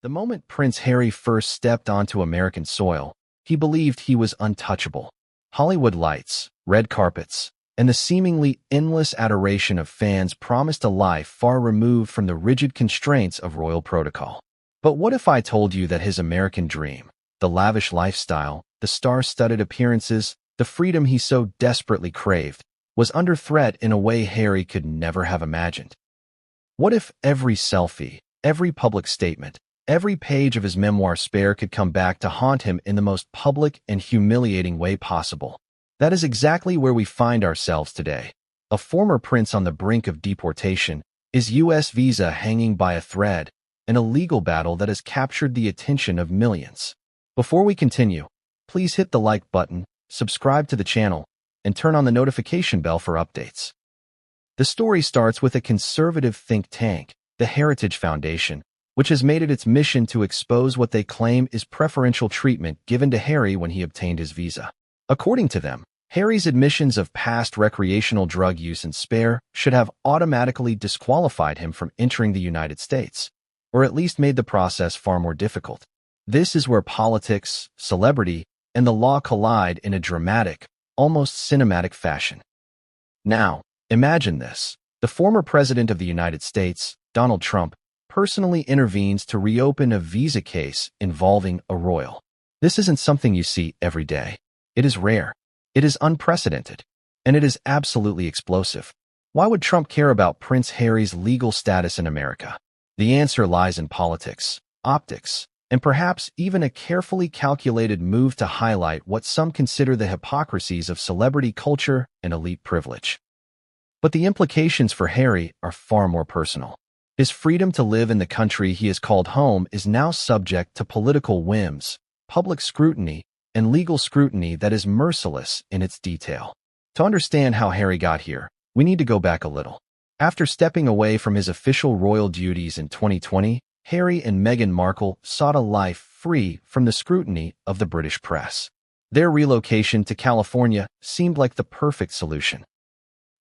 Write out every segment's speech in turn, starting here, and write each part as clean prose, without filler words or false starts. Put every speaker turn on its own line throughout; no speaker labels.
The moment Prince Harry first stepped onto American soil, he believed he was untouchable. Hollywood lights, red carpets, and the seemingly endless adoration of fans promised a life far removed from the rigid constraints of royal protocol. But what if I told you that his American dream, the lavish lifestyle, the star-studded appearances, the freedom he so desperately craved, was under threat in a way Harry could never have imagined? What if every selfie, every public statement, every page of his memoir Spare could come back to haunt him in the most public and humiliating way possible? That is exactly where we find ourselves today. A former prince on the brink of deportation, his U.S. visa hanging by a thread, in a legal battle that has captured the attention of millions. Before we continue, please hit the like button, subscribe to the channel, and turn on the notification bell for updates. The story starts with a conservative think tank, the Heritage Foundation, which has made it its mission to expose what they claim is preferential treatment given to Harry when he obtained his visa. According to them, Harry's admissions of past recreational drug use and Spare should have automatically disqualified him from entering the United States, or at least made the process far more difficult. This is where politics, celebrity, and the law collide in a dramatic, almost cinematic fashion. Now, imagine this. The former president of the United States, Donald Trump, personally intervenes to reopen a visa case involving a royal. This isn't something you see every day. It is rare. It is unprecedented. And it is absolutely explosive. Why would Trump care about Prince Harry's legal status in America? The answer lies in politics, optics, and perhaps even a carefully calculated move to highlight what some consider the hypocrisies of celebrity culture and elite privilege. But the implications for Harry are far more personal. His freedom to live in the country he has called home is now subject to political whims, public scrutiny, and legal scrutiny that is merciless in its detail. To understand how Harry got here, we need to go back a little. After stepping away from his official royal duties in 2020, Harry and Meghan Markle sought a life free from the scrutiny of the British press. Their relocation to California seemed like the perfect solution.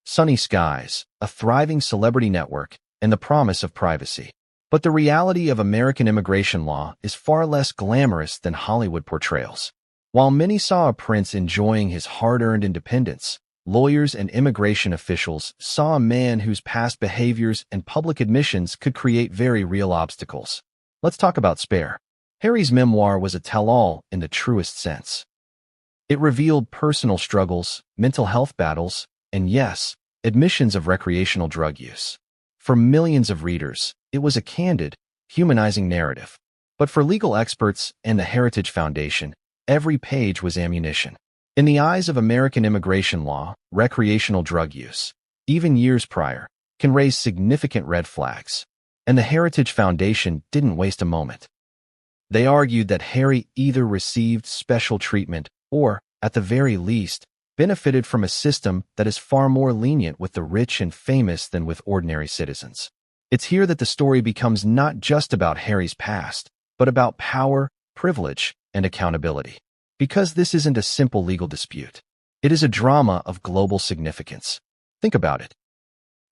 Sunny skies, a thriving celebrity network, and the promise of privacy. But the reality of American immigration law is far less glamorous than Hollywood portrayals. While many saw a prince enjoying his hard-earned independence, lawyers and immigration officials saw a man whose past behaviors and public admissions could create very real obstacles. Let's talk about Spare. Harry's memoir was a tell-all in the truest sense. It revealed personal struggles, mental health battles, and yes, admissions of recreational drug use. For millions of readers, it was a candid, humanizing narrative. But for legal experts and the Heritage Foundation, every page was ammunition. In the eyes of American immigration law, recreational drug use, even years prior, can raise significant red flags. And the Heritage Foundation didn't waste a moment. They argued that Harry either received special treatment or, at the very least, benefited from a system that is far more lenient with the rich and famous than with ordinary citizens. It's here that the story becomes not just about Harry's past, but about power, privilege, and accountability. Because this isn't a simple legal dispute. It is a drama of global significance. Think about it.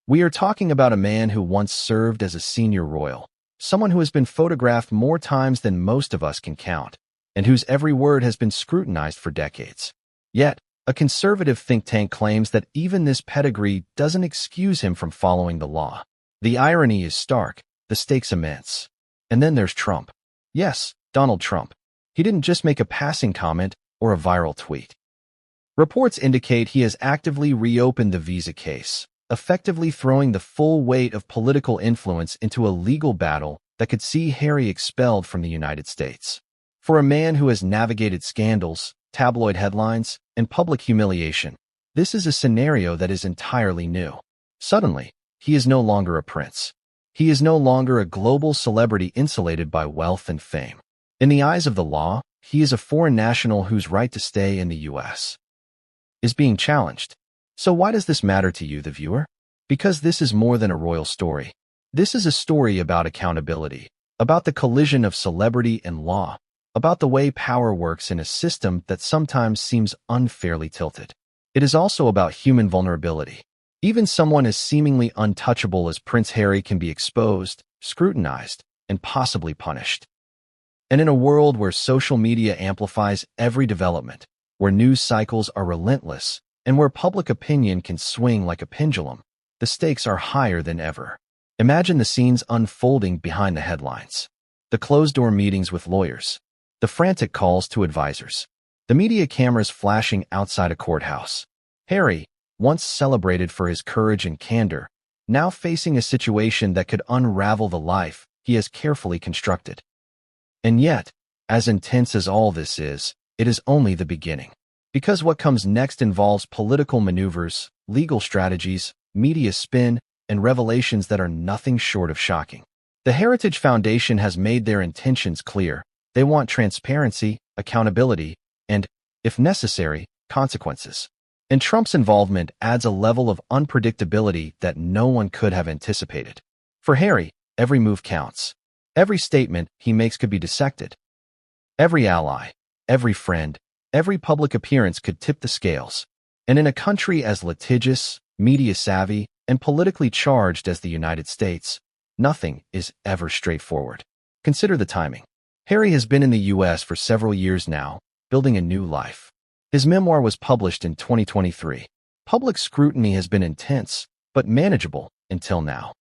We are talking about a man who once served as a senior royal, someone who has been photographed more times than most of us can count, and whose every word has been scrutinized for decades. Yet, a conservative think tank claims that even this pedigree doesn't excuse him from following the law. The irony is stark, the stakes immense. And then there's Trump. Yes, Donald Trump. He didn't just make a passing comment or a viral tweet. Reports indicate he has actively reopened the visa case, effectively throwing the full weight of political influence into a legal battle that could see Harry expelled from the United States. For a man who has navigated scandals, tabloid headlines, and public humiliation, this is a scenario that is entirely new. Suddenly, he is no longer a prince. He is no longer a global celebrity insulated by wealth and fame. In the eyes of the law, he is a foreign national whose right to stay in the U.S. is being challenged. So why does this matter to you, the viewer? Because this is more than a royal story. This is a story about accountability, about the collision of celebrity and law, about the way power works in a system that sometimes seems unfairly tilted. It is also about human vulnerability. Even someone as seemingly untouchable as Prince Harry can be exposed, scrutinized, and possibly punished. And in a world where social media amplifies every development, where news cycles are relentless, and where public opinion can swing like a pendulum, the stakes are higher than ever. Imagine the scenes unfolding behind the headlines. The closed-door meetings with lawyers, the frantic calls to advisors, the media cameras flashing outside a courthouse. Harry, once celebrated for his courage and candor, now facing a situation that could unravel the life he has carefully constructed. And yet, as intense as all this is, it is only the beginning. Because what comes next involves political maneuvers, legal strategies, media spin, and revelations that are nothing short of shocking. The Heritage Foundation has made their intentions clear. They want transparency, accountability, and, if necessary, consequences. And Trump's involvement adds a level of unpredictability that no one could have anticipated. For Harry, every move counts. Every statement he makes could be dissected. Every ally, every friend, every public appearance could tip the scales. And in a country as litigious, media-savvy, and politically charged as the United States, nothing is ever straightforward. Consider the timing. Harry has been in the U.S. for several years now, building a new life. His memoir was published in 2023. Public scrutiny has been intense, but manageable until now.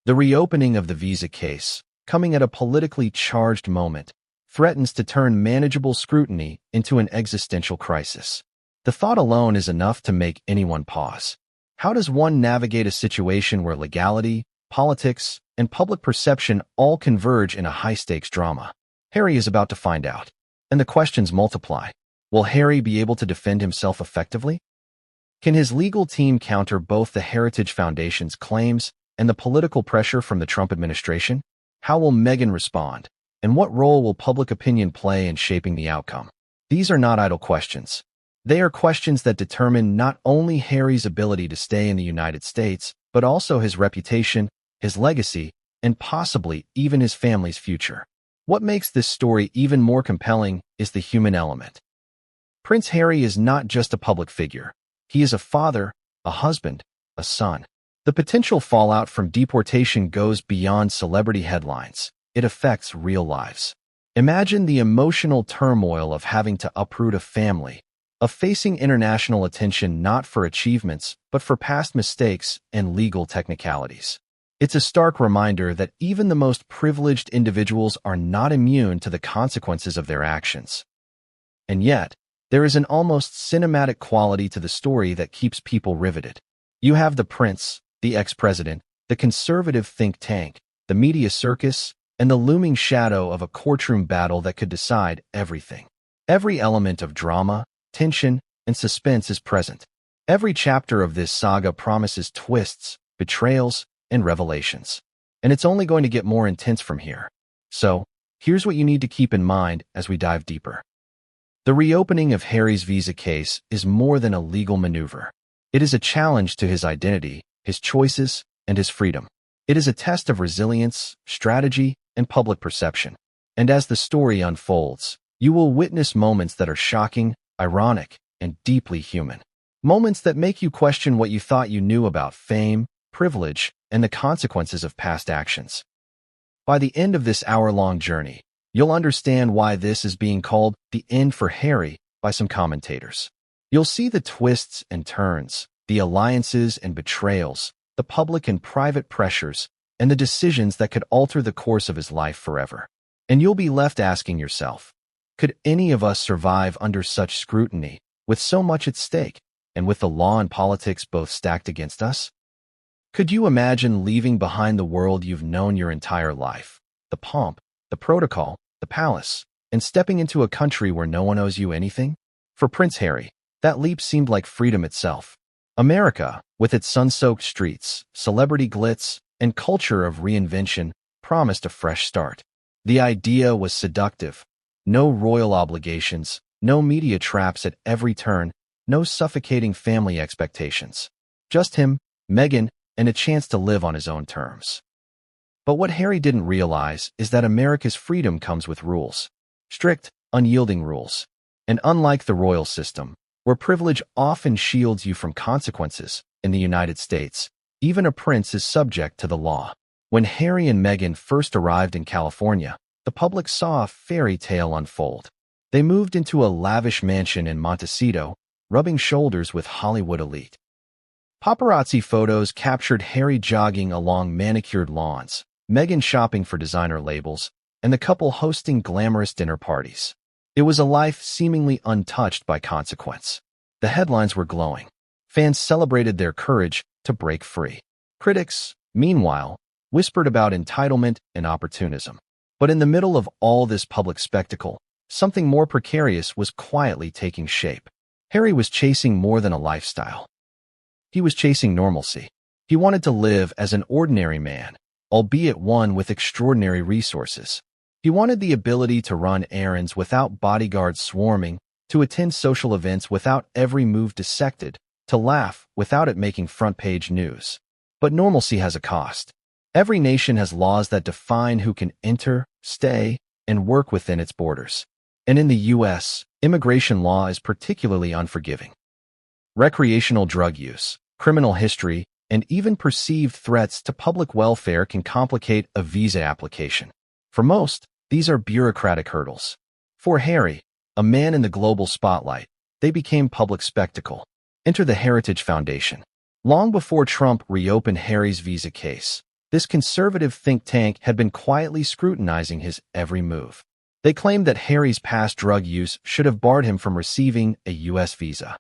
The reopening of the visa case, coming at a politically charged moment, threatens to turn manageable scrutiny into an existential crisis. The thought alone is enough to make anyone pause. How does one navigate a situation where legality, politics, and public perception all converge in a high-stakes drama? Harry is about to find out. And the questions multiply. Will Harry be able to defend himself effectively? Can his legal team counter both the Heritage Foundation's claims and the political pressure from the Trump administration? How will Meghan respond? And what role will public opinion play in shaping the outcome? These are not idle questions. They are questions that determine not only Harry's ability to stay in the United States, but also his reputation, his legacy, and possibly even his family's future. What makes this story even more compelling is the human element. Prince Harry is not just a public figure. He is a father, a husband, a son. The potential fallout from deportation goes beyond celebrity headlines. It affects real lives. Imagine the emotional turmoil of having to uproot a family, of facing international attention not for achievements, but for past mistakes and legal technicalities. It's a stark reminder that even the most privileged individuals are not immune to the consequences of their actions. And yet, there is an almost cinematic quality to the story that keeps people riveted. You have the prince, the ex-president, the conservative think tank, the media circus, and the looming shadow of a courtroom battle that could decide everything. Every element of drama, tension, and suspense is present. Every chapter of this saga promises twists, betrayals, and revelations. And it's only going to get more intense from here. So, here's what you need to keep in mind as we dive deeper. The reopening of Harry's visa case is more than a legal maneuver. It is a challenge to his identity, his choices, and his freedom. It is a test of resilience, strategy, and public perception. And as the story unfolds, you will witness moments that are shocking, ironic, and deeply human. Moments that make you question what you thought you knew about fame, privilege, and the consequences of past actions. By the end of this hour-long journey, you'll understand why this is being called the end for Harry by some commentators. You'll see the twists and turns, the alliances and betrayals, the public and private pressures, and the decisions that could alter the course of his life forever. And you'll be left asking yourself, could any of us survive under such scrutiny, with so much at stake, and with the law and politics both stacked against us? Could you imagine leaving behind the world you've known your entire life, the pomp, the protocol, the palace, and stepping into a country where no one owes you anything? For Prince Harry, that leap seemed like freedom itself. America, with its sun-soaked streets, celebrity glitz, and culture of reinvention, promised a fresh start. The idea was seductive. No royal obligations, no media traps at every turn, no suffocating family expectations. Just him, Meghan, and a chance to live on his own terms. But what Harry didn't realize is that America's freedom comes with rules. Strict, unyielding rules. And unlike the royal system, where privilege often shields you from consequences, in the United States, even a prince is subject to the law. When Harry and Meghan first arrived in California, the public saw a fairy tale unfold. They moved into a lavish mansion in Montecito, rubbing shoulders with Hollywood elite. Paparazzi photos captured Harry jogging along manicured lawns, Meghan shopping for designer labels, and the couple hosting glamorous dinner parties. It was a life seemingly untouched by consequence. The headlines were glowing. Fans celebrated their courage to break free. Critics, meanwhile, whispered about entitlement and opportunism. But in the middle of all this public spectacle, something more precarious was quietly taking shape. Harry was chasing more than a lifestyle. He was chasing normalcy. He wanted to live as an ordinary man, albeit one with extraordinary resources. He wanted the ability to run errands without bodyguards swarming, to attend social events without every move dissected, to laugh without it making front-page news. But normalcy has a cost. Every nation has laws that define who can enter, stay, and work within its borders. And in the U.S., immigration law is particularly unforgiving. Recreational drug use, criminal history, and even perceived threats to public welfare can complicate a visa application. For most, these are bureaucratic hurdles. For Harry, a man in the global spotlight, they became public spectacle. Enter the Heritage Foundation. Long before Trump reopened Harry's visa case, this conservative think tank had been quietly scrutinizing his every move. They claimed that Harry's past drug use should have barred him from receiving a U.S. visa.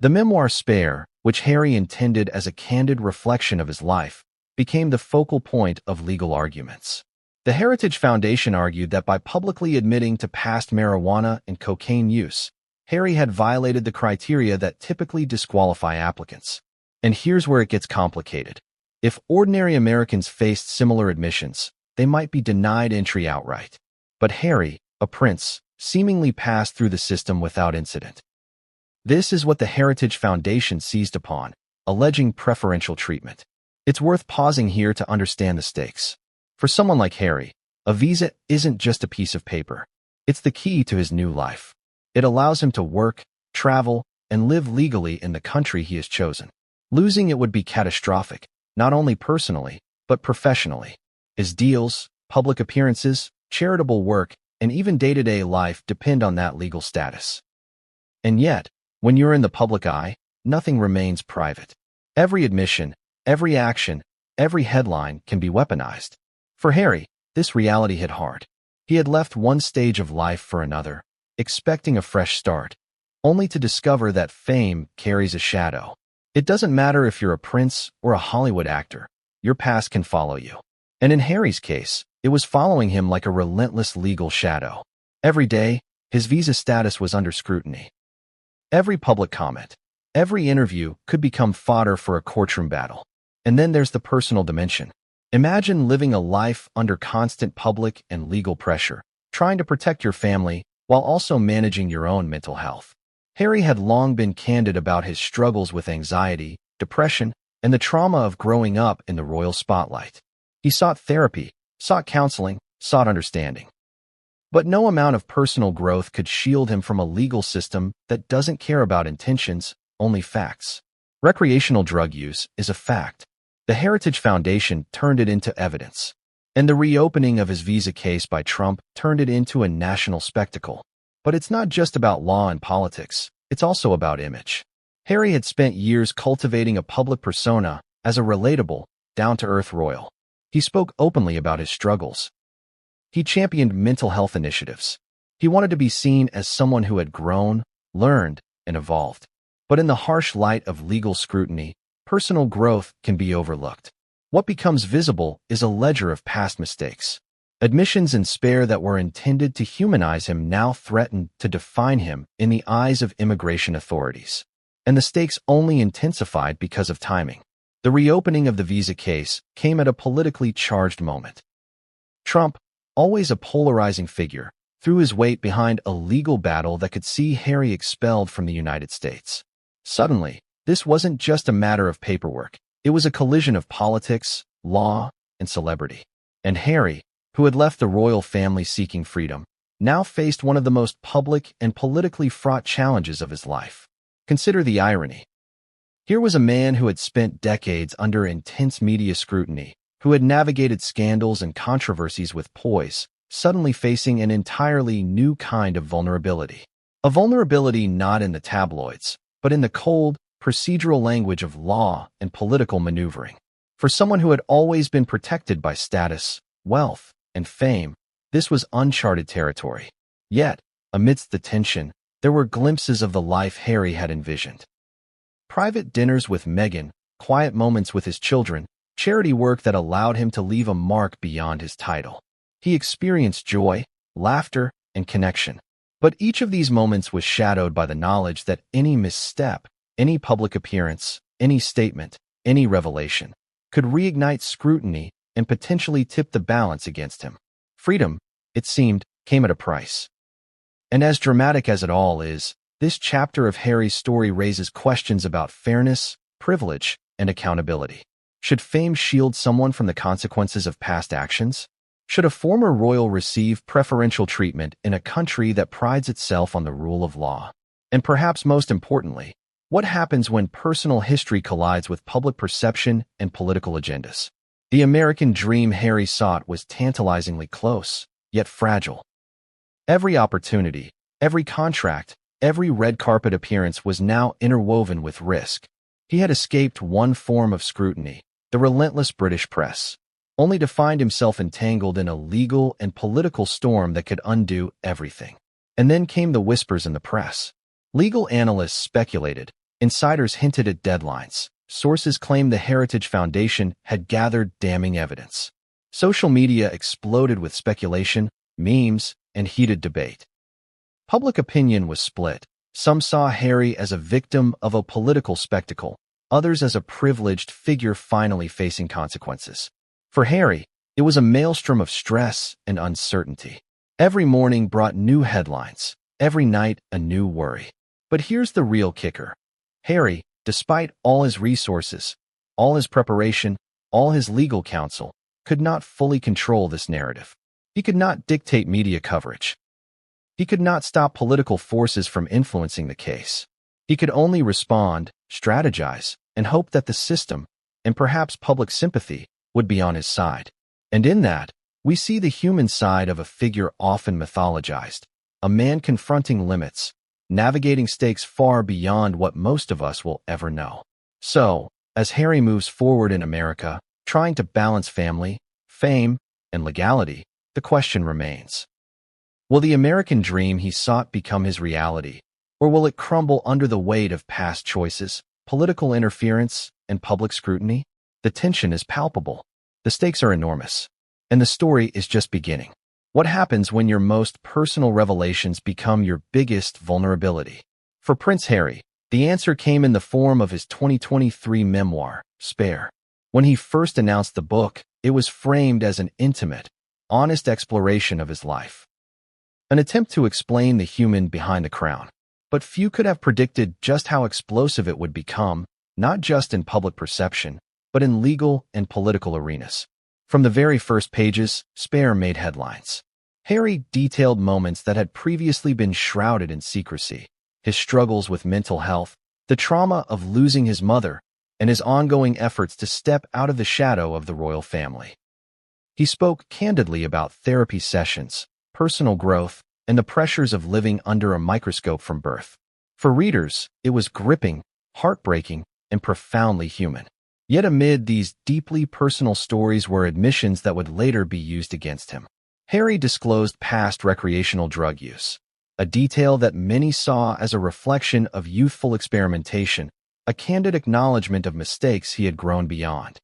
The memoir Spare, which Harry intended as a candid reflection of his life, became the focal point of legal arguments. The Heritage Foundation argued that by publicly admitting to past marijuana and cocaine use, Harry had violated the criteria that typically disqualify applicants. And here's where it gets complicated. If ordinary Americans faced similar admissions, they might be denied entry outright. But Harry, a prince, seemingly passed through the system without incident. This is what the Heritage Foundation seized upon, alleging preferential treatment. It's worth pausing here to understand the stakes. For someone like Harry, a visa isn't just a piece of paper. It's the key to his new life. It allows him to work, travel, and live legally in the country he has chosen. Losing it would be catastrophic, not only personally, but professionally. His deals, public appearances, charitable work, and even day-to-day life depend on that legal status. And yet, when you're in the public eye, nothing remains private. Every admission, every action, every headline can be weaponized. For Harry, this reality hit hard. He had left one stage of life for another, expecting a fresh start, only to discover that fame carries a shadow. It doesn't matter if you're a prince or a Hollywood actor, your past can follow you. And in Harry's case, it was following him like a relentless legal shadow. Every day, his visa status was under scrutiny. Every public comment, every interview could become fodder for a courtroom battle. And then there's the personal dimension. Imagine living a life under constant public and legal pressure, trying to protect your family while also managing your own mental health. Harry had long been candid about his struggles with anxiety, depression, and the trauma of growing up in the royal spotlight. He sought therapy, sought counseling, sought understanding. But no amount of personal growth could shield him from a legal system that doesn't care about intentions, only facts. Recreational drug use is a fact. The Heritage Foundation turned it into evidence. And the reopening of his visa case by Trump turned it into a national spectacle. But it's not just about law and politics, it's also about image. Harry had spent years cultivating a public persona as a relatable, down-to-earth royal. He spoke openly about his struggles. He championed mental health initiatives. He wanted to be seen as someone who had grown, learned, and evolved. But in the harsh light of legal scrutiny, personal growth can be overlooked. What becomes visible is a ledger of past mistakes. Admissions in Spare that were intended to humanize him now threatened to define him in the eyes of immigration authorities. And the stakes only intensified because of timing. The reopening of the visa case came at a politically charged moment. Trump, always a polarizing figure, threw his weight behind a legal battle that could see Harry expelled from the United States. Suddenly, this wasn't just a matter of paperwork. It was a collision of politics, law, and celebrity. And Harry, who had left the royal family seeking freedom, now faced one of the most public and politically fraught challenges of his life. Consider the irony. Here was a man who had spent decades under intense media scrutiny, who had navigated scandals and controversies with poise, suddenly facing an entirely new kind of vulnerability. A vulnerability not in the tabloids, but in the cold, procedural language of law and political maneuvering. For someone who had always been protected by status, wealth, and fame, this was uncharted territory. Yet, amidst the tension, there were glimpses of the life Harry had envisioned. Private dinners with Meghan, quiet moments with his children, charity work that allowed him to leave a mark beyond his title. He experienced joy, laughter, and connection. But each of these moments was shadowed by the knowledge that any misstep, any public appearance, any statement, any revelation, could reignite scrutiny and potentially tip the balance against him. Freedom, it seemed, came at a price. And as dramatic as it all is, this chapter of Harry's story raises questions about fairness, privilege, and accountability. Should fame shield someone from the consequences of past actions? Should a former royal receive preferential treatment in a country that prides itself on the rule of law? And perhaps most importantly, what happens when personal history collides with public perception and political agendas? The American dream Harry sought was tantalizingly close, yet fragile. Every opportunity, every contract, every red carpet appearance was now interwoven with risk. He had escaped one form of scrutiny, the relentless British press, only to find himself entangled in a legal and political storm that could undo everything. And then came the whispers in the press. Legal analysts speculated, insiders hinted at deadlines, sources claimed the Heritage Foundation had gathered damning evidence. Social media exploded with speculation, memes, and heated debate. Public opinion was split. Some saw Harry as a victim of a political spectacle, others as a privileged figure finally facing consequences. For Harry, it was a maelstrom of stress and uncertainty. Every morning brought new headlines, every night a new worry. But here's the real kicker. Harry, despite all his resources, all his preparation, all his legal counsel, could not fully control this narrative. He could not dictate media coverage. He could not stop political forces from influencing the case. He could only respond, strategize, and hope that the system, and perhaps public sympathy, would be on his side. And in that, we see the human side of a figure often mythologized, a man confronting limits, navigating stakes far beyond what most of us will ever know. So, as Harry moves forward in America, trying to balance family, fame, and legality, the question remains. Will the American dream he sought become his reality, or will it crumble under the weight of past choices, political interference, and public scrutiny? The tension is palpable. The stakes are enormous. And the story is just beginning. What happens when your most personal revelations become your biggest vulnerability? For Prince Harry, the answer came in the form of his 2023 memoir, Spare. When he first announced the book, it was framed as an intimate, honest exploration of his life. An attempt to explain the human behind the crown. But few could have predicted just how explosive it would become, not just in public perception, but in legal and political arenas. From the very first pages, Spare made headlines. Harry detailed moments that had previously been shrouded in secrecy, his struggles with mental health, the trauma of losing his mother, and his ongoing efforts to step out of the shadow of the royal family. He spoke candidly about therapy sessions, personal growth, and the pressures of living under a microscope from birth. For readers, it was gripping, heartbreaking, and profoundly human. Yet amid these deeply personal stories were admissions that would later be used against him. Harry disclosed past recreational drug use, a detail that many saw as a reflection of youthful experimentation, a candid acknowledgement of mistakes he had grown beyond.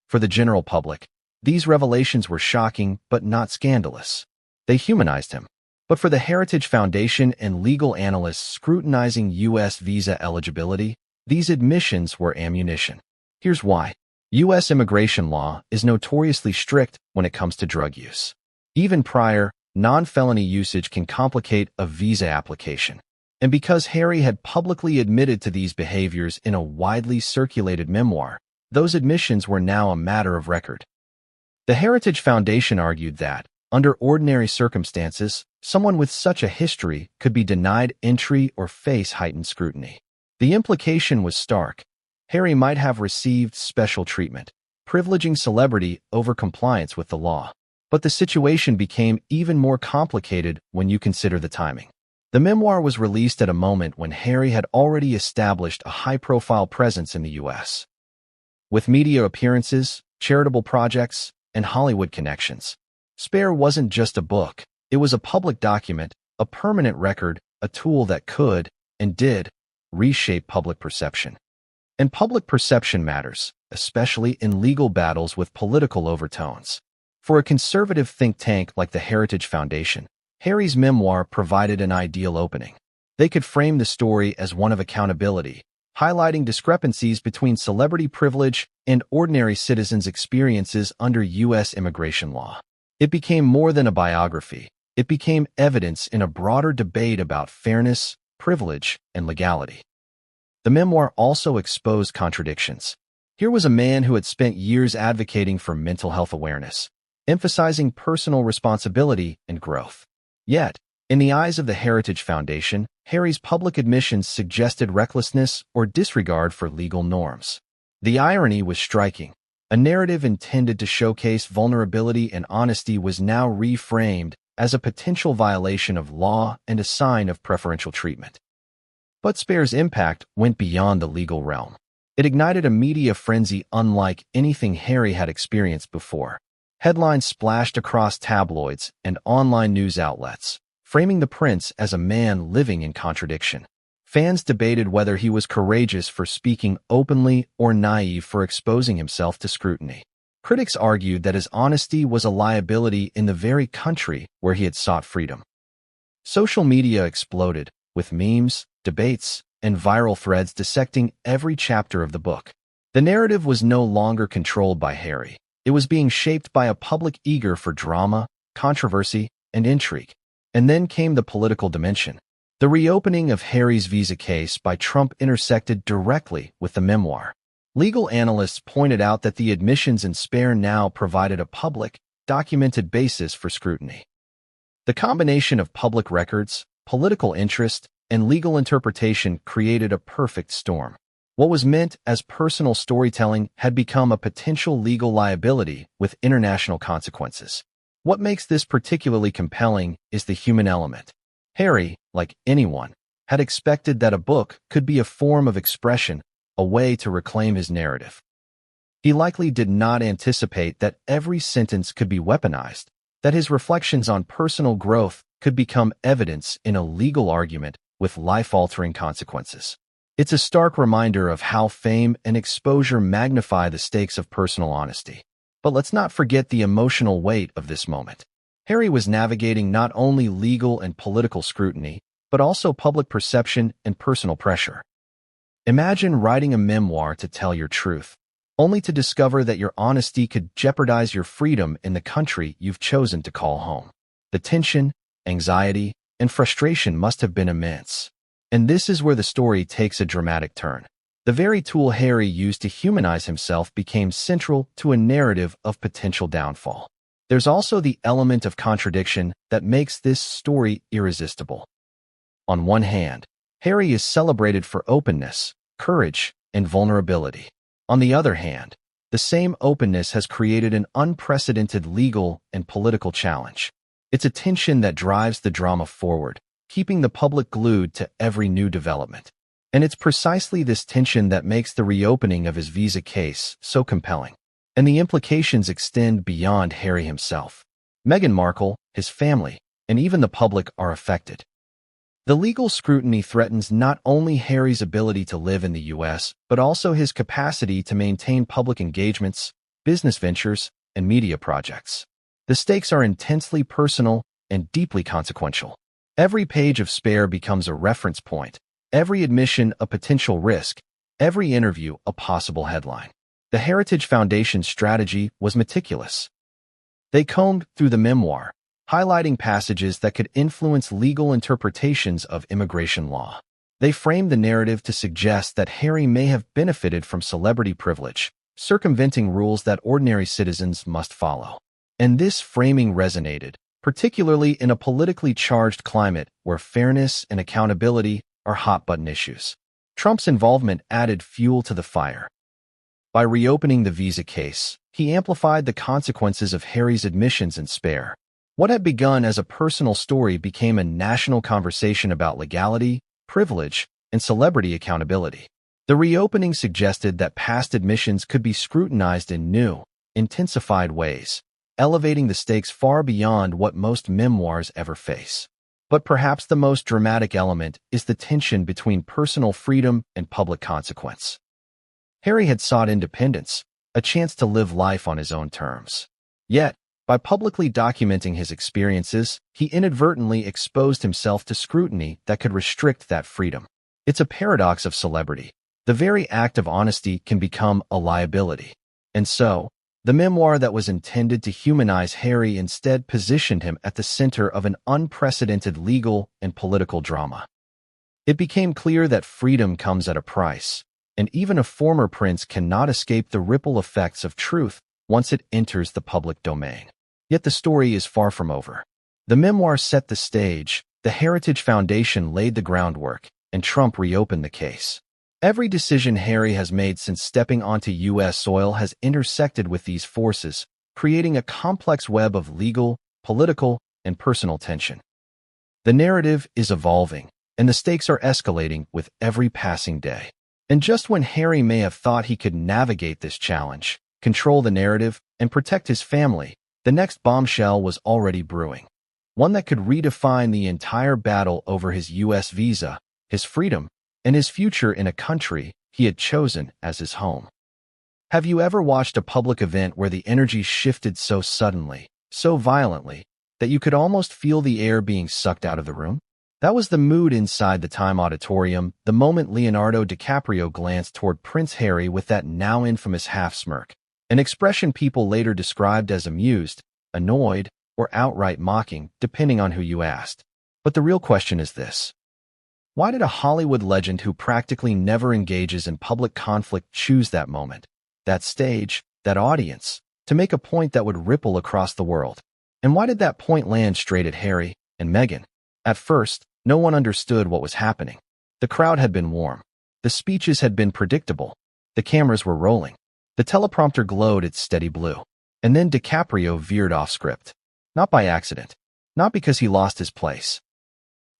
For the general public, these revelations were shocking but not scandalous. They humanized him. But for the Heritage Foundation and legal analysts scrutinizing U.S. visa eligibility, these admissions were ammunition. Here's why. U.S. immigration law is notoriously strict when it comes to drug use. Even prior, non-felony usage can complicate a visa application. And because Harry had publicly admitted to these behaviors in a widely circulated memoir, those admissions were now a matter of record. The Heritage Foundation argued that, under ordinary circumstances, someone with such a history could be denied entry or face heightened scrutiny. The implication was stark. Harry might have received special treatment, privileging celebrity over compliance with the law. But the situation became even more complicated when you consider the timing. The memoir was released at a moment when Harry had already established a high-profile presence in the U.S. with media appearances, charitable projects, and Hollywood connections. Spare wasn't just a book. It was a public document, a permanent record, a tool that could, and did, reshape public perception. And public perception matters, especially in legal battles with political overtones. For a conservative think tank like the Heritage Foundation, Harry's memoir provided an ideal opening. They could frame the story as one of accountability, highlighting discrepancies between celebrity privilege and ordinary citizens' experiences under U.S. immigration law. It became more than a biography. It became evidence in a broader debate about fairness, privilege, and legality. The memoir also exposed contradictions. Here was a man who had spent years advocating for mental health awareness, emphasizing personal responsibility and growth. Yet, in the eyes of the Heritage Foundation, Harry's public admissions suggested recklessness or disregard for legal norms. The irony was striking. A narrative intended to showcase vulnerability and honesty was now reframed as a potential violation of law and a sign of preferential treatment. But Spare's impact went beyond the legal realm. It ignited a media frenzy unlike anything Harry had experienced before. Headlines splashed across tabloids and online news outlets, framing the prince as a man living in contradiction. Fans debated whether he was courageous for speaking openly or naive for exposing himself to scrutiny. Critics argued that his honesty was a liability in the very country where he had sought freedom. Social media exploded, with memes, debates, and viral threads dissecting every chapter of the book. The narrative was no longer controlled by Harry. It was being shaped by a public eager for drama, controversy, and intrigue. And then came the political dimension. The reopening of Harry's visa case by Trump intersected directly with the memoir. Legal analysts pointed out that the admissions in Spare now provided a public, documented basis for scrutiny. The combination of public records, political interest, and legal interpretation created a perfect storm. What was meant as personal storytelling had become a potential legal liability with international consequences. What makes this particularly compelling is the human element. Harry, like anyone, had expected that a book could be a form of expression, a way to reclaim his narrative. He likely did not anticipate that every sentence could be weaponized, that his reflections on personal growth could become evidence in a legal argument with life-altering consequences. It's a stark reminder of how fame and exposure magnify the stakes of personal honesty. But let's not forget the emotional weight of this moment. Harry was navigating not only legal and political scrutiny, but also public perception and personal pressure. Imagine writing a memoir to tell your truth, only to discover that your honesty could jeopardize your freedom in the country you've chosen to call home. The tension, anxiety, and frustration must have been immense. And this is where the story takes a dramatic turn. The very tool Harry used to humanize himself became central to a narrative of potential downfall. There's also the element of contradiction that makes this story irresistible. On one hand, Harry is celebrated for openness, courage, and vulnerability. On the other hand, the same openness has created an unprecedented legal and political challenge. It's a tension that drives the drama forward, keeping the public glued to every new development. And it's precisely this tension that makes the reopening of his visa case so compelling. And the implications extend beyond Harry himself. Meghan Markle, his family, and even the public are affected. The legal scrutiny threatens not only Harry's ability to live in the U.S., but also his capacity to maintain public engagements, business ventures, and media projects. The stakes are intensely personal and deeply consequential. Every page of Spare becomes a reference point, every admission a potential risk, every interview a possible headline. The Heritage Foundation's strategy was meticulous. They combed through the memoir, highlighting passages that could influence legal interpretations of immigration law. They framed the narrative to suggest that Harry may have benefited from celebrity privilege, circumventing rules that ordinary citizens must follow. And this framing resonated, particularly in a politically charged climate where fairness and accountability are hot-button issues. Trump's involvement added fuel to the fire. By reopening the visa case, he amplified the consequences of Harry's admissions in Spare. What had begun as a personal story became a national conversation about legality, privilege, and celebrity accountability. The reopening suggested that past admissions could be scrutinized in new, intensified ways, elevating the stakes far beyond what most memoirs ever face. But perhaps the most dramatic element is the tension between personal freedom and public consequence. Harry had sought independence, a chance to live life on his own terms. Yet, by publicly documenting his experiences, he inadvertently exposed himself to scrutiny that could restrict that freedom. It's a paradox of celebrity. The very act of honesty can become a liability. And so, the memoir that was intended to humanize Harry instead positioned him at the center of an unprecedented legal and political drama. It became clear that freedom comes at a price, and even a former prince cannot escape the ripple effects of truth once it enters the public domain. Yet the story is far from over. The memoir set the stage, the Heritage Foundation laid the groundwork, and Trump reopened the case. Every decision Harry has made since stepping onto U.S. soil has intersected with these forces, creating a complex web of legal, political, and personal tension. The narrative is evolving, and the stakes are escalating with every passing day. And just when Harry may have thought he could navigate this challenge, control the narrative, and protect his family, the next bombshell was already brewing. One that could redefine the entire battle over his U.S. visa, his freedom, and his future in a country he had chosen as his home. Have you ever watched a public event where the energy shifted so suddenly, so violently, that you could almost feel the air being sucked out of the room? That was the mood inside the Time Auditorium the moment Leonardo DiCaprio glanced toward Prince Harry with that now infamous half-smirk, an expression people later described as amused, annoyed, or outright mocking, depending on who you asked. But the real question is this. Why did a Hollywood legend who practically never engages in public conflict choose that moment, that stage, that audience, to make a point that would ripple across the world? And why did that point land straight at Harry and Meghan? At first, no one understood what was happening. The crowd had been warm. The speeches had been predictable. The cameras were rolling. The teleprompter glowed its steady blue. And then DiCaprio veered off script. Not by accident. Not because he lost his place.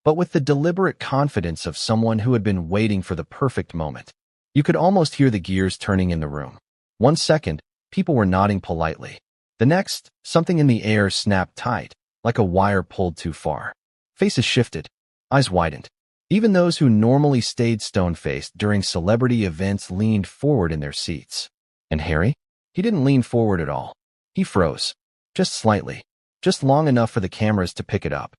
But with the deliberate confidence of someone who had been waiting for the perfect moment. You could almost hear the gears turning in the room. 1 second, people were nodding politely. The next, something in the air snapped tight, like a wire pulled too far. Faces shifted. Eyes widened. Even those who normally stayed stone-faced during celebrity events leaned forward in their seats. And Harry? He didn't lean forward at all. He froze. Just slightly. Just long enough for the cameras to pick it up.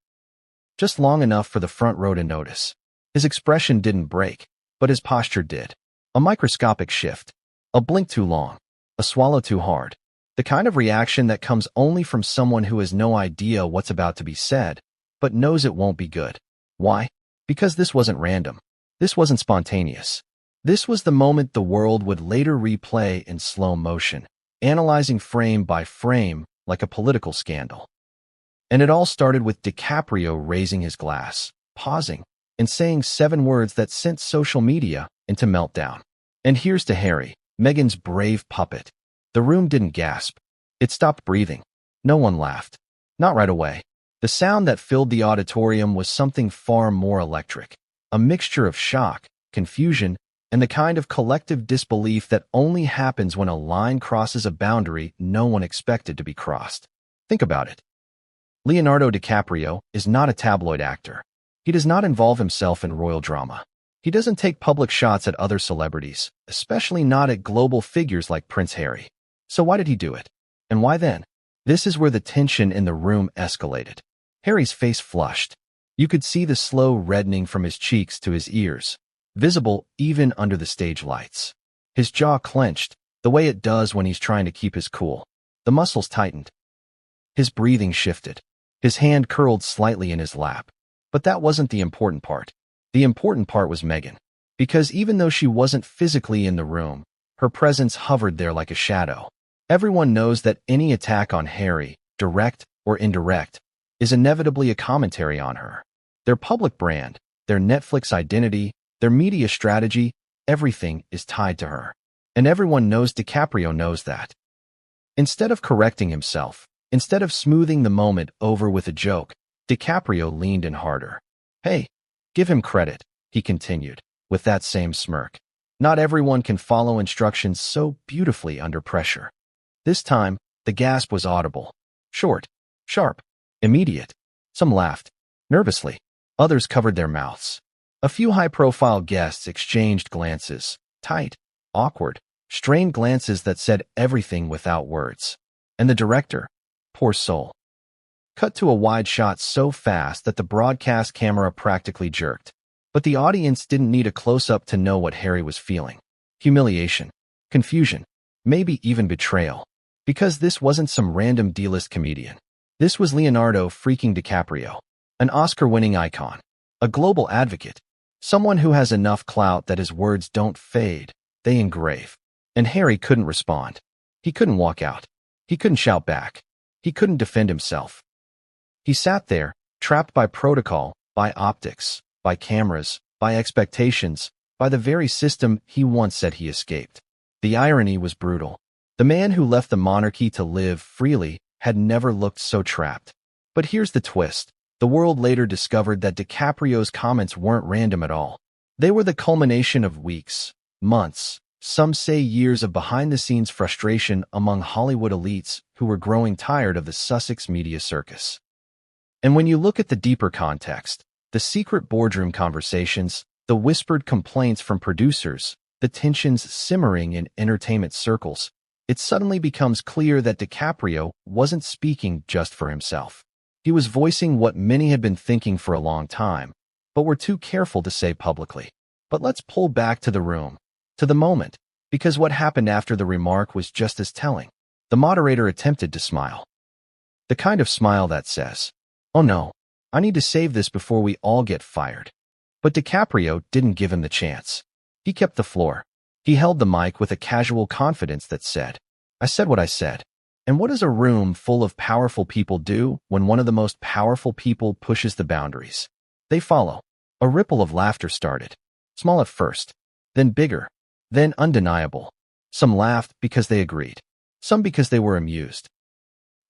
Just long enough for the front row to notice. His expression didn't break, but his posture did. A microscopic shift. A blink too long. A swallow too hard. The kind of reaction that comes only from someone who has no idea what's about to be said, but knows it won't be good. Why? Because this wasn't random. This wasn't spontaneous. This was the moment the world would later replay in slow motion, analyzing frame by frame like a political scandal. And it all started with DiCaprio raising his glass, pausing, and saying 7 words that sent social media into meltdown. And here's to Harry, Meghan's brave puppet. The room didn't gasp. It stopped breathing. No one laughed. Not right away. The sound that filled the auditorium was something far more electric. A mixture of shock, confusion, and the kind of collective disbelief that only happens when a line crosses a boundary no one expected to be crossed. Think about it. Leonardo DiCaprio is not a tabloid actor. He does not involve himself in royal drama. He doesn't take public shots at other celebrities, especially not at global figures like Prince Harry. So why did he do it? And why then? This is where the tension in the room escalated. Harry's face flushed. You could see the slow reddening from his cheeks to his ears, visible even under the stage lights. His jaw clenched, the way it does when he's trying to keep his cool. The muscles tightened. His breathing shifted. His hand curled slightly in his lap. But that wasn't the important part. The important part was Meghan. Because even though she wasn't physically in the room, her presence hovered there like a shadow. Everyone knows that any attack on Harry, direct or indirect, is inevitably a commentary on her. Their public brand, their Netflix identity, their media strategy, everything is tied to her. And everyone knows DiCaprio knows that. Instead of correcting himself, instead of smoothing the moment over with a joke, DiCaprio leaned in harder. Hey, give him credit, he continued, with that same smirk. Not everyone can follow instructions so beautifully under pressure. This time, the gasp was audible. Short, sharp, immediate. Some laughed, nervously. Others covered their mouths. A few high-profile guests exchanged glances, tight, awkward, strained glances that said everything without words. And the director, poor soul, cut to a wide shot so fast that the broadcast camera practically jerked. But the audience didn't need a close-up to know what Harry was feeling. Humiliation, confusion, maybe even betrayal. Because this wasn't some random D-list comedian. This was Leonardo freaking DiCaprio, an Oscar-winning icon, a global advocate, someone who has enough clout that his words don't fade, they engrave. And Harry couldn't respond. He couldn't walk out. He couldn't shout back. He couldn't defend himself. He sat there, trapped by protocol, by optics, by cameras, by expectations, by the very system he once said he escaped. The irony was brutal. The man who left the monarchy to live freely had never looked so trapped. But here's the twist. The world later discovered that DiCaprio's comments weren't random at all. They were the culmination of weeks, months, some say years of behind-the-scenes frustration among Hollywood elites who were growing tired of the Sussex media circus. And when you look at the deeper context, the secret boardroom conversations, the whispered complaints from producers, the tensions simmering in entertainment circles, it suddenly becomes clear that DiCaprio wasn't speaking just for himself. He was voicing what many had been thinking for a long time, but were too careful to say publicly. But let's pull back to the room, to the moment, because what happened after the remark was just as telling. The moderator attempted to smile. The kind of smile that says, "Oh no, I need to save this before we all get fired." But DiCaprio didn't give him the chance. He kept the floor. He held the mic with a casual confidence that said, "I said what I said." And what does a room full of powerful people do when one of the most powerful people pushes the boundaries? They follow. A ripple of laughter started. Small at first, then bigger, then undeniable. Some laughed because they agreed. Some because they were amused.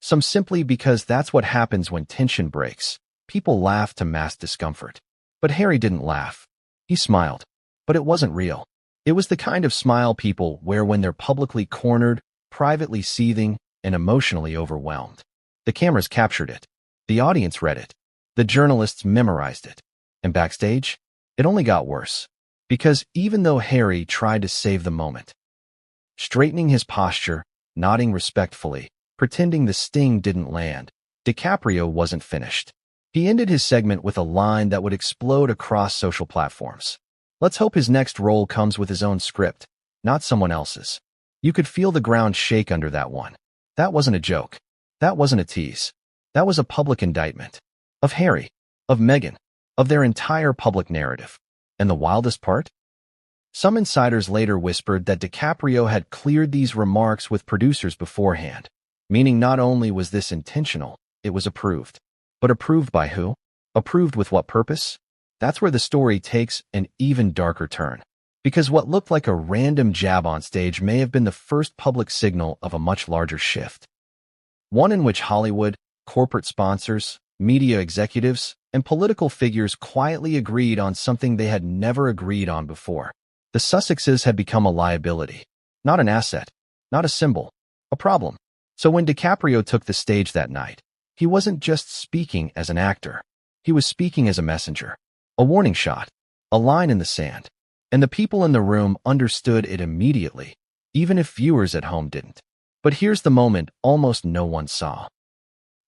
Some simply because that's what happens when tension breaks. People laugh to mask discomfort. But Harry didn't laugh. He smiled. But it wasn't real. It was the kind of smile people wear when they're publicly cornered, privately seething, and emotionally overwhelmed. The cameras captured it. The audience read it. The journalists memorized it. And backstage, it only got worse. Because even though Harry tried to save the moment, straightening his posture, nodding respectfully, pretending the sting didn't land, DiCaprio wasn't finished. He ended his segment with a line that would explode across social platforms. Let's hope his next role comes with his own script, not someone else's. You could feel the ground shake under that one. That wasn't a joke. That wasn't a tease. That was a public indictment. Of Harry. Of Meghan. Of their entire public narrative. And the wildest part? Some insiders later whispered that DiCaprio had cleared these remarks with producers beforehand, meaning not only was this intentional, it was approved. But approved by who? Approved with what purpose? That's where the story takes an even darker turn. Because what looked like a random jab on stage may have been the first public signal of a much larger shift. One in which Hollywood, corporate sponsors, media executives, and political figures quietly agreed on something they had never agreed on before. The Sussexes had become a liability, not an asset, not a symbol, a problem. So when DiCaprio took the stage that night, he wasn't just speaking as an actor. He was speaking as a messenger, a warning shot, a line in the sand. And the people in the room understood it immediately, even if viewers at home didn't. But here's the moment almost no one saw.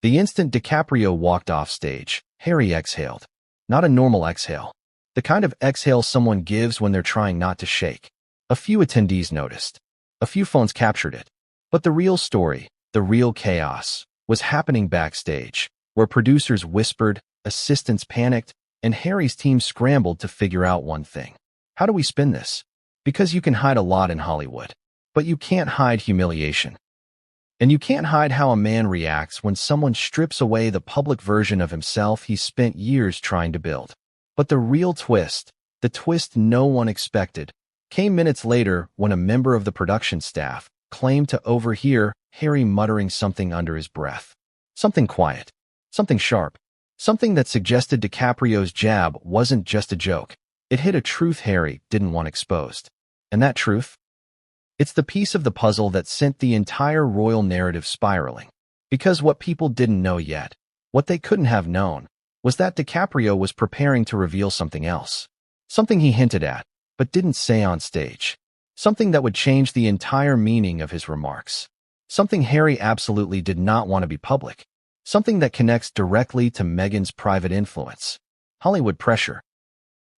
The instant DiCaprio walked off stage, Harry exhaled. Not a normal exhale. The kind of exhale someone gives when they're trying not to shake. A few attendees noticed. A few phones captured it. But the real story, the real chaos, was happening backstage, where producers whispered, assistants panicked, and Harry's team scrambled to figure out one thing. How do we spin this? Because you can hide a lot in Hollywood, but you can't hide humiliation. And you can't hide how a man reacts when someone strips away the public version of himself he spent years trying to build. But the real twist, the twist no one expected, came minutes later when a member of the production staff claimed to overhear Harry muttering something under his breath. Something quiet. Something sharp. Something that suggested DiCaprio's jab wasn't just a joke. It hit a truth Harry didn't want exposed. And that truth? It's the piece of the puzzle that sent the entire royal narrative spiraling. Because what people didn't know yet, what they couldn't have known, was that DiCaprio was preparing to reveal something else. Something he hinted at, but didn't say on stage. Something that would change the entire meaning of his remarks. Something Harry absolutely did not want to be public. Something that connects directly to Meghan's private influence. Hollywood pressure.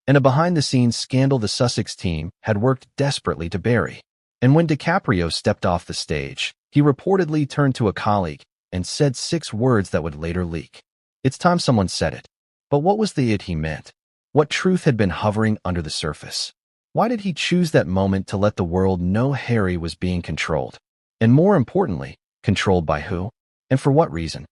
And a behind-the-scenes scandal the Sussex team had worked desperately to bury. And when DiCaprio stepped off the stage, he reportedly turned to a colleague and said 6 words that would later leak. It's time someone said it. But what was the it he meant? What truth had been hovering under the surface? Why did he choose that moment to let the world know Harry was being controlled? And more importantly, controlled by who? And for what reason?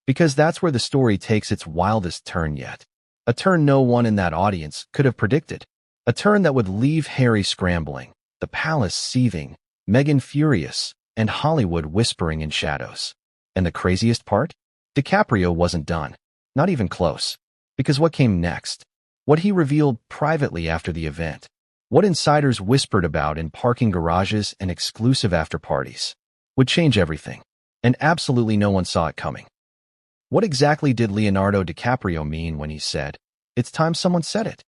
Because that's where the story takes its wildest turn yet. A turn no one in that audience could have predicted. A turn that would leave Harry scrambling, the palace seething, Meghan furious, and Hollywood whispering in shadows. And the craziest part? DiCaprio wasn't done. Not even close. Because what came next? What he revealed privately after the event? What insiders whispered about in parking garages and exclusive after-parties? Would change everything. And absolutely no one saw it coming. What exactly did Leonardo DiCaprio mean when he said, "It's time someone said it"?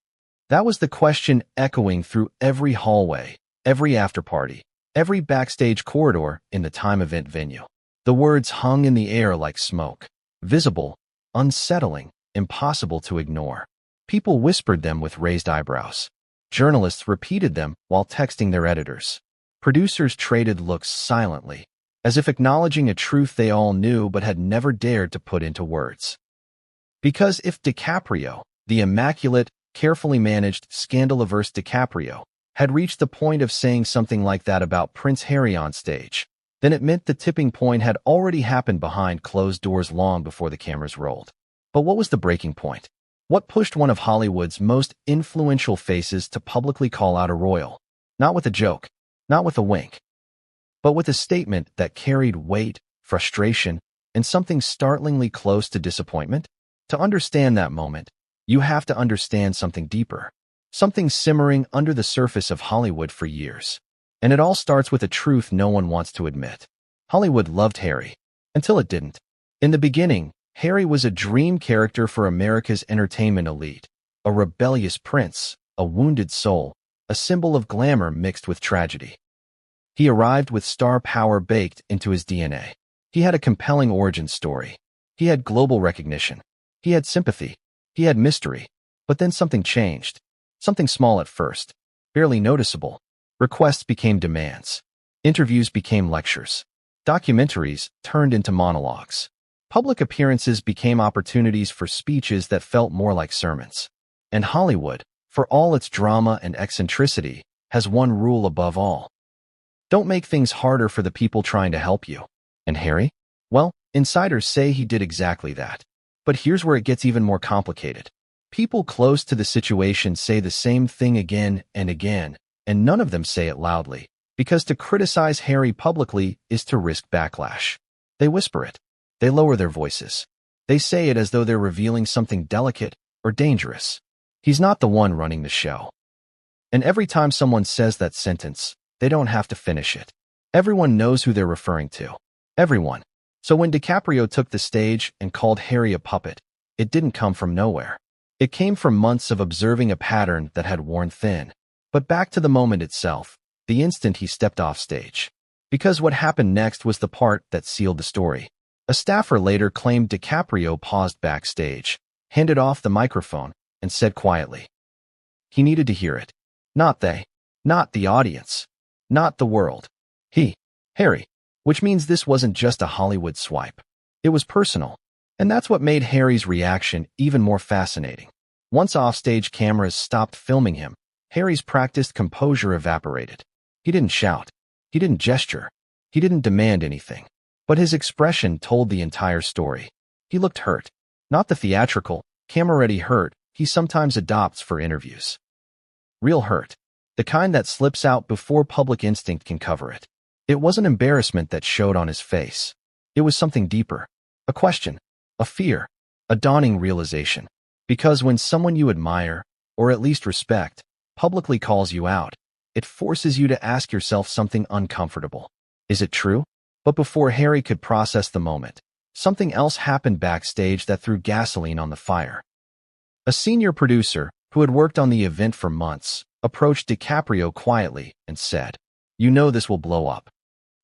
That was the question echoing through every hallway, every after-party, every backstage corridor in the time event venue. The words hung in the air like smoke. Visible, unsettling, impossible to ignore. People whispered them with raised eyebrows. Journalists repeated them while texting their editors. Producers traded looks silently, as if acknowledging a truth they all knew but had never dared to put into words. Because if DiCaprio, the immaculate, carefully managed, scandal-averse DiCaprio, had reached the point of saying something like that about Prince Harry on stage, then it meant the tipping point had already happened behind closed doors long before the cameras rolled. But what was the breaking point? What pushed one of Hollywood's most influential faces to publicly call out a royal? Not with a joke, not with a wink, but with a statement that carried weight, frustration, and something startlingly close to disappointment? To understand that moment, you have to understand something deeper, something simmering under the surface of Hollywood for years. And it all starts with a truth no one wants to admit. Hollywood loved Harry, until it didn't. In the beginning, Harry was a dream character for America's entertainment elite, a rebellious prince, a wounded soul, a symbol of glamour mixed with tragedy. He arrived with star power baked into his DNA. He had a compelling origin story. He had global recognition. He had sympathy. He had mystery. But then something changed. Something small at first, barely noticeable. Requests became demands. Interviews became lectures. Documentaries turned into monologues. Public appearances became opportunities for speeches that felt more like sermons. And Hollywood, for all its drama and eccentricity, has one rule above all. Don't make things harder for the people trying to help you. And Harry? Well, insiders say he did exactly that. But here's where it gets even more complicated. People close to the situation say the same thing again and again, and none of them say it loudly, because to criticize Harry publicly is to risk backlash. They whisper it. They lower their voices. They say it as though they're revealing something delicate or dangerous. He's not the one running the show. And every time someone says that sentence, they don't have to finish it. Everyone knows who they're referring to. Everyone. So when DiCaprio took the stage and called Harry a puppet, it didn't come from nowhere. It came from months of observing a pattern that had worn thin. But back to the moment itself, the instant he stepped off stage. Because what happened next was the part that sealed the story. A staffer later claimed DiCaprio paused backstage, handed off the microphone, and said quietly. He needed to hear it. Not they. Not the audience. Not the world. He. Harry. Which means this wasn't just a Hollywood swipe. It was personal. And that's what made Harry's reaction even more fascinating. Once offstage cameras stopped filming him, Harry's practiced composure evaporated. He didn't shout. He didn't gesture. He didn't demand anything. But his expression told the entire story. He looked hurt. Not the theatrical, camera-ready hurt he sometimes adopts for interviews. Real hurt. The kind that slips out before public instinct can cover it. It wasn't embarrassment that showed on his face. It was something deeper. A question, a fear, a dawning realization. Because when someone you admire, or at least respect, publicly calls you out, it forces you to ask yourself something uncomfortable. Is it true? But before Harry could process the moment, something else happened backstage that threw gasoline on the fire. A senior producer, who had worked on the event for months, approached DiCaprio quietly and said, "You know this will blow up."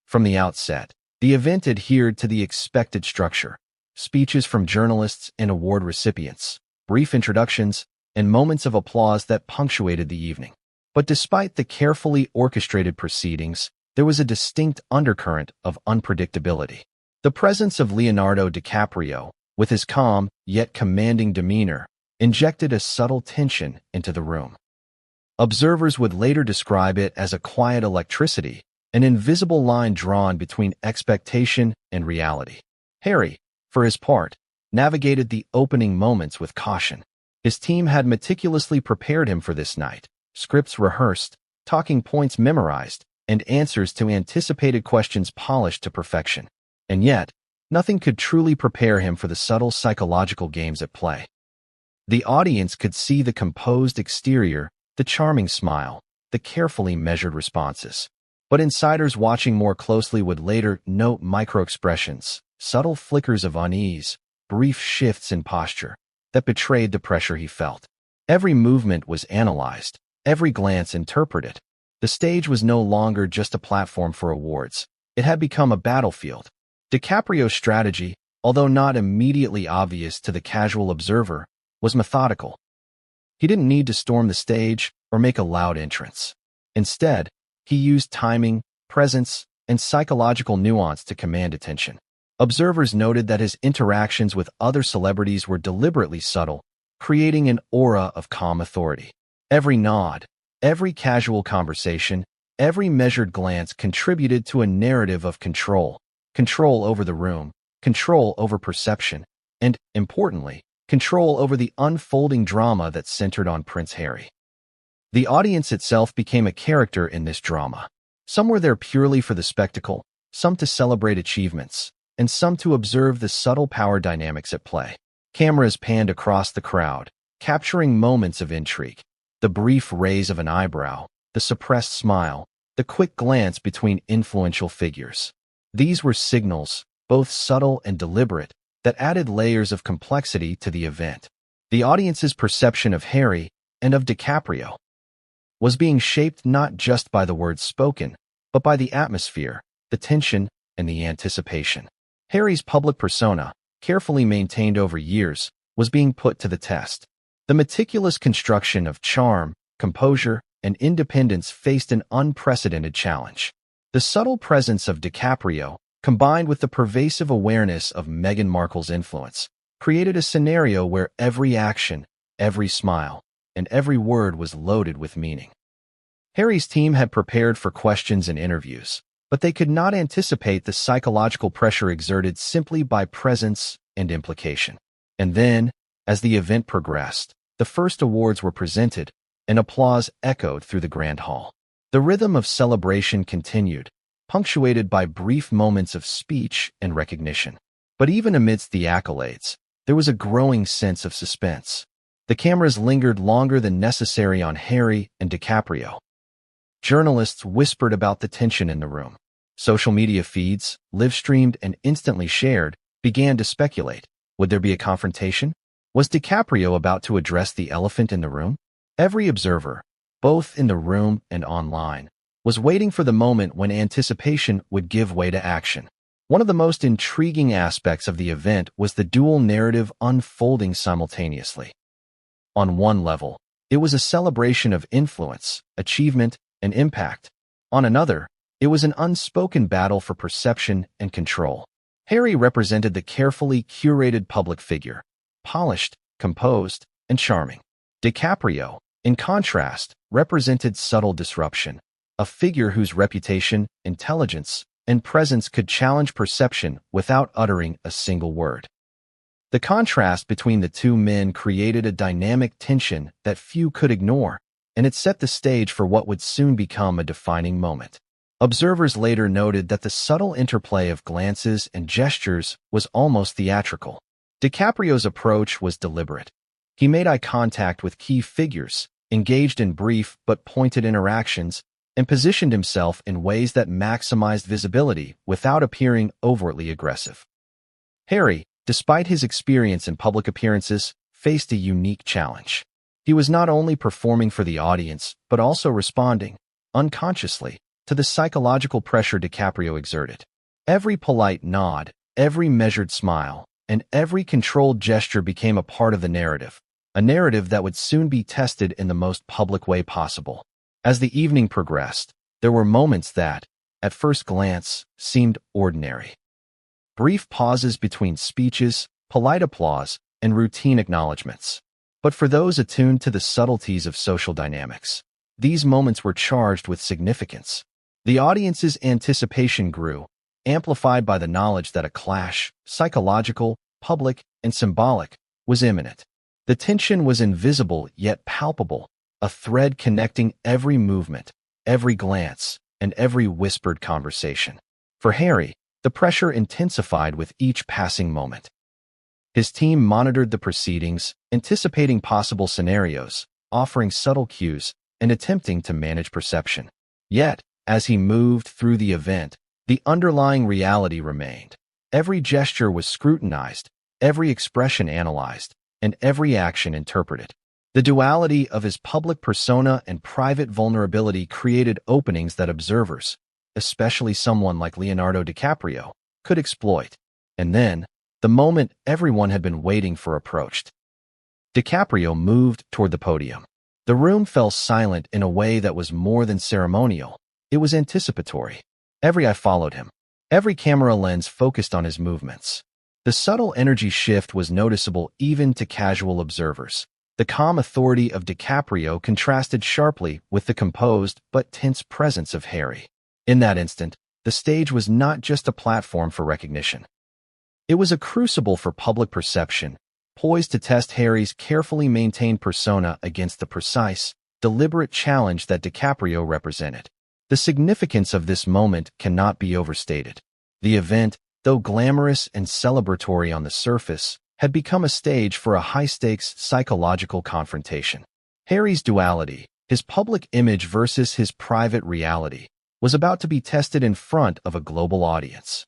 From the outset, the event adhered to the expected structure: speeches from journalists and award recipients, brief introductions, and moments of applause that punctuated the evening. But despite the carefully orchestrated proceedings, there was a distinct undercurrent of unpredictability. The presence of Leonardo DiCaprio, with his calm yet commanding demeanor, injected a subtle tension into the room. Observers would later describe it as a quiet electricity, an invisible line drawn between expectation and reality. Harry, for his part, navigated the opening moments with caution. His team had meticulously prepared him for this night: scripts rehearsed, talking points memorized, and answers to anticipated questions polished to perfection. And yet, nothing could truly prepare him for the subtle psychological games at play. The audience could see the composed exterior, the charming smile, the carefully measured responses. But insiders watching more closely would later note micro-expressions, subtle flickers of unease, brief shifts in posture that betrayed the pressure he felt. Every movement was analyzed, every glance interpreted. The stage was no longer just a platform for awards. It had become a battlefield. DiCaprio's strategy, although not immediately obvious to the casual observer, was methodical. He didn't need to storm the stage or make a loud entrance. Instead, he used timing, presence, and psychological nuance to command attention. Observers noted that his interactions with other celebrities were deliberately subtle, creating an aura of calm authority. Every nod, every casual conversation, every measured glance contributed to a narrative of control: control over the room, control over perception, and, importantly, control over the unfolding drama that centered on Prince Harry. The audience itself became a character in this drama. Some were there purely for the spectacle, some to celebrate achievements, and some to observe the subtle power dynamics at play. Cameras panned across the crowd, capturing moments of intrigue: the brief raise of an eyebrow, the suppressed smile, the quick glance between influential figures. These were signals, both subtle and deliberate, that added layers of complexity to the event. The audience's perception of Harry and of DiCaprio was being shaped not just by the words spoken, but by the atmosphere, the tension, and the anticipation. Harry's public persona, carefully maintained over years, was being put to the test. The meticulous construction of charm, composure, and independence faced an unprecedented challenge. The subtle presence of DiCaprio, combined with the pervasive awareness of Meghan Markle's influence, created a scenario where every action, every smile, and every word was loaded with meaning. Harry's team had prepared for questions and interviews, but they could not anticipate the psychological pressure exerted simply by presence and implication. And then, as the event progressed, the first awards were presented, and applause echoed through the grand hall. The rhythm of celebration continued, punctuated by brief moments of speech and recognition. But even amidst the accolades, there was a growing sense of suspense. The cameras lingered longer than necessary on Harry and DiCaprio. Journalists whispered about the tension in the room. Social media feeds, live-streamed and instantly shared, began to speculate. Would there be a confrontation? Was DiCaprio about to address the elephant in the room? Every observer, both in the room and online, was waiting for the moment when anticipation would give way to action. One of the most intriguing aspects of the event was the dual narrative unfolding simultaneously. On one level, it was a celebration of influence, achievement, and impact. On another, it was an unspoken battle for perception and control. Harry represented the carefully curated public figure, polished, composed, and charming. DiCaprio, in contrast, represented subtle disruption, a figure whose reputation, intelligence, and presence could challenge perception without uttering a single word. The contrast between the two men created a dynamic tension that few could ignore, and it set the stage for what would soon become a defining moment. Observers later noted that the subtle interplay of glances and gestures was almost theatrical. DiCaprio's approach was deliberate. He made eye contact with key figures, engaged in brief but pointed interactions, and positioned himself in ways that maximized visibility without appearing overtly aggressive. Harry, despite his experience in public appearances, faced a unique challenge. He was not only performing for the audience, but also responding, unconsciously, to the psychological pressure DiCaprio exerted. Every polite nod, every measured smile, and every controlled gesture became a part of the narrative, a narrative that would soon be tested in the most public way possible. As the evening progressed, there were moments that, at first glance, seemed ordinary. Brief pauses between speeches, polite applause, and routine acknowledgments. But for those attuned to the subtleties of social dynamics, these moments were charged with significance. The audience's anticipation grew, amplified by the knowledge that a clash, psychological, public, and symbolic, was imminent. The tension was invisible yet palpable, a thread connecting every movement, every glance, and every whispered conversation. For Harry, the pressure intensified with each passing moment. His team monitored the proceedings, anticipating possible scenarios, offering subtle cues, and attempting to manage perception. Yet, as he moved through the event, the underlying reality remained. Every gesture was scrutinized, every expression analyzed, and every action interpreted. The duality of his public persona and private vulnerability created openings that observers, especially someone like Leonardo DiCaprio, could exploit. And then, the moment everyone had been waiting for approached. DiCaprio moved toward the podium. The room fell silent in a way that was more than ceremonial. It was anticipatory. Every eye followed him. Every camera lens focused on his movements. The subtle energy shift was noticeable even to casual observers. The calm authority of DiCaprio contrasted sharply with the composed but tense presence of Harry. In that instant, the stage was not just a platform for recognition. It was a crucible for public perception, poised to test Harry's carefully maintained persona against the precise, deliberate challenge that DiCaprio represented. The significance of this moment cannot be overstated. The event, though glamorous and celebratory on the surface, had become a stage for a high-stakes psychological confrontation. Harry's duality, his public image versus his private reality, was about to be tested in front of a global audience.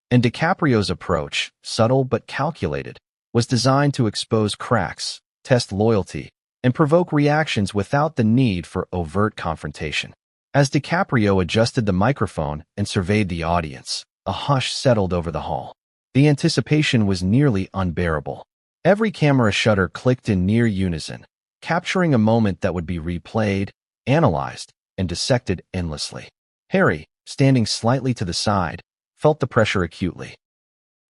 And DiCaprio's approach, subtle but calculated, was designed to expose cracks, test loyalty, and provoke reactions without the need for overt confrontation. As DiCaprio adjusted the microphone and surveyed the audience, a hush settled over the hall. The anticipation was nearly unbearable. Every camera shutter clicked in near unison, capturing a moment that would be replayed, analyzed, and dissected endlessly. Harry, standing slightly to the side, felt the pressure acutely.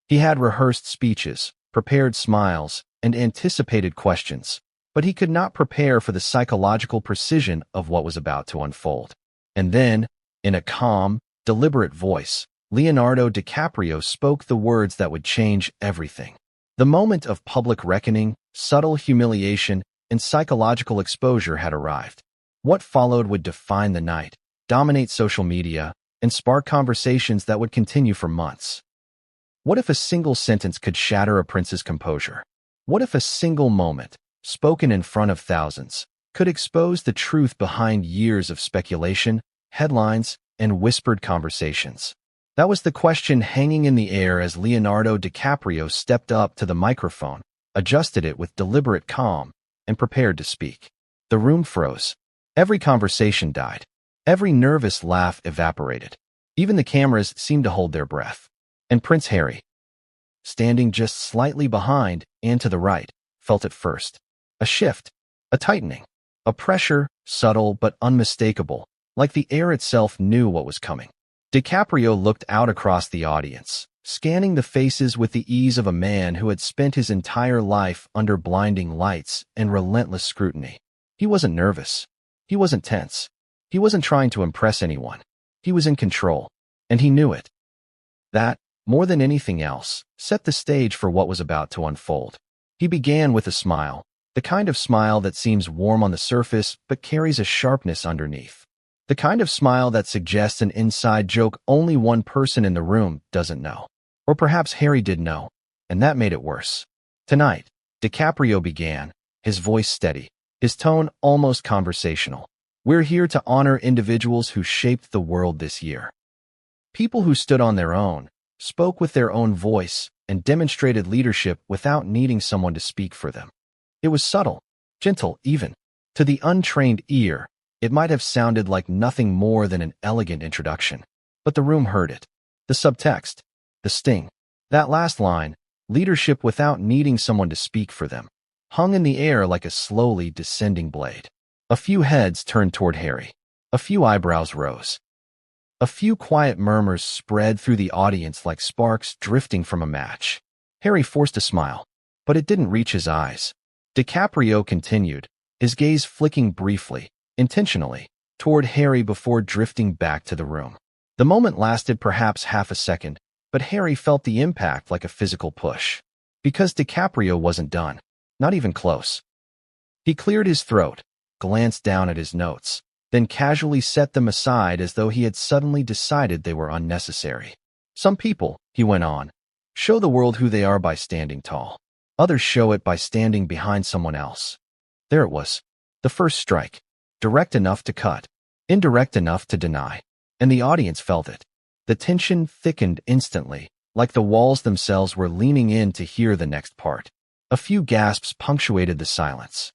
He had rehearsed speeches, prepared smiles, and anticipated questions, but he could not prepare for the psychological precision of what was about to unfold. And then, in a calm, deliberate voice, Leonardo DiCaprio spoke the words that would change everything. The moment of public reckoning, subtle humiliation, and psychological exposure had arrived. What followed would define the night, dominate social media, and spark conversations that would continue for months. What if a single sentence could shatter a prince's composure? What if a single moment, spoken in front of thousands, could expose the truth behind years of speculation, headlines, and whispered conversations? That was the question hanging in the air as Leonardo DiCaprio stepped up to the microphone, adjusted it with deliberate calm, and prepared to speak. The room froze. Every conversation died. Every nervous laugh evaporated. Even the cameras seemed to hold their breath. And Prince Harry, standing just slightly behind and to the right, felt it first. A shift, a tightening, a pressure, subtle but unmistakable, like the air itself knew what was coming. DiCaprio looked out across the audience, scanning the faces with the ease of a man who had spent his entire life under blinding lights and relentless scrutiny. He wasn't nervous. He wasn't tense. He wasn't trying to impress anyone. He was in control, and he knew it. That, more than anything else, set the stage for what was about to unfold. He began with a smile, the kind of smile that seems warm on the surface but carries a sharpness underneath. The kind of smile that suggests an inside joke only one person in the room doesn't know. Or perhaps Harry did know, and that made it worse. Tonight, DiCaprio began, his voice steady, his tone almost conversational. We're here to honor individuals who shaped the world this year. People who stood on their own, spoke with their own voice, and demonstrated leadership without needing someone to speak for them. It was subtle, gentle even. To the untrained ear, it might have sounded like nothing more than an elegant introduction. But the room heard it. The subtext, the sting. That last line, leadership without needing someone to speak for them, hung in the air like a slowly descending blade. A few heads turned toward Harry. A few eyebrows rose. A few quiet murmurs spread through the audience like sparks drifting from a match. Harry forced a smile, but it didn't reach his eyes. DiCaprio continued, his gaze flicking briefly, intentionally, toward Harry before drifting back to the room. The moment lasted perhaps half a second, but Harry felt the impact like a physical push. Because DiCaprio wasn't done, not even close. He cleared his throat, glanced down at his notes, then casually set them aside as though he had suddenly decided they were unnecessary. Some people, he went on, show the world who they are by standing tall. Others show it by standing behind someone else. There it was. The first strike. Direct enough to cut, indirect enough to deny. And the audience felt it. The tension thickened instantly, like the walls themselves were leaning in to hear the next part. A few gasps punctuated the silence.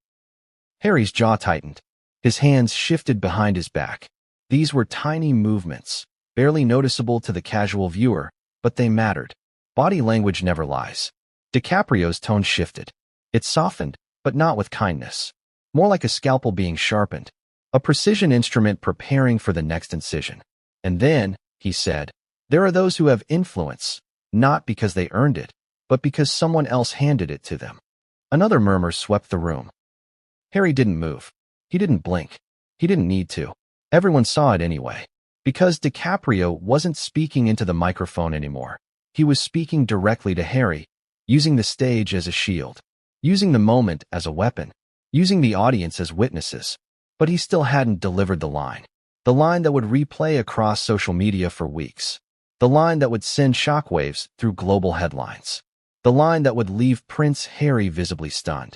Harry's jaw tightened. His hands shifted behind his back. These were tiny movements, barely noticeable to the casual viewer, but they mattered. Body language never lies. DiCaprio's tone shifted. It softened, but not with kindness. More like a scalpel being sharpened, a precision instrument preparing for the next incision. And then, he said, there are those who have influence, not because they earned it, but because someone else handed it to them. Another murmur swept the room. Harry didn't move. He didn't blink. He didn't need to. Everyone saw it anyway. Because DiCaprio wasn't speaking into the microphone anymore. He was speaking directly to Harry, using the stage as a shield, using the moment as a weapon, using the audience as witnesses. But he still hadn't delivered the line. The line that would replay across social media for weeks. The line that would send shockwaves through global headlines. The line that would leave Prince Harry visibly stunned.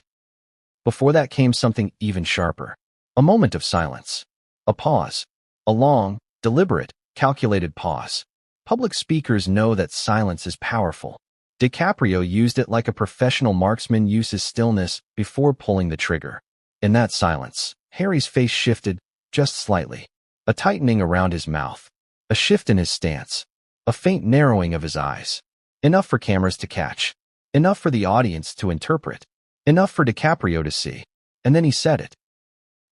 Before that came something even sharper. A moment of silence. A pause. A long, deliberate, calculated pause. Public speakers know that silence is powerful. DiCaprio used it like a professional marksman uses stillness before pulling the trigger. In that silence, Harry's face shifted, just slightly. A tightening around his mouth. A shift in his stance. A faint narrowing of his eyes. Enough for cameras to catch. Enough for the audience to interpret. Enough for DiCaprio to see. And then he said it.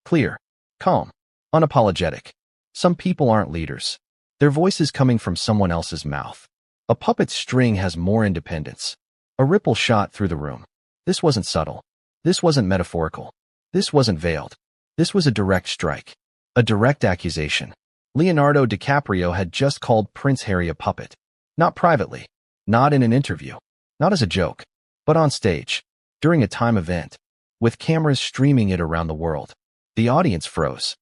Clear, calm, unapologetic. Some people aren't leaders. Their voice is coming from someone else's mouth. A puppet string has more independence. A ripple shot through the room. This wasn't subtle. This wasn't metaphorical. This wasn't veiled. This was a direct strike. A direct accusation. Leonardo DiCaprio had just called Prince Harry a puppet. Not privately. Not in an interview. Not as a joke. But on stage. During a time event. With cameras streaming it around the world. The audience froze.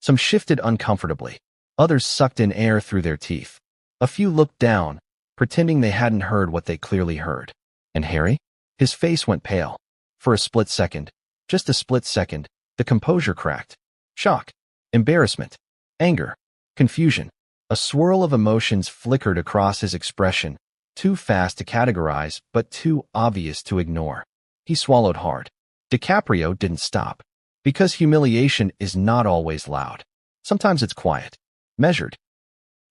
Some shifted uncomfortably. Others sucked in air through their teeth. A few looked down, pretending they hadn't heard what they clearly heard. And Harry? His face went pale. For a split second, just a split second, the composure cracked. Shock, embarrassment, anger, confusion. A swirl of emotions flickered across his expression, too fast to categorize but too obvious to ignore. He swallowed hard. DiCaprio didn't stop. Because humiliation is not always loud. Sometimes it's quiet, measured,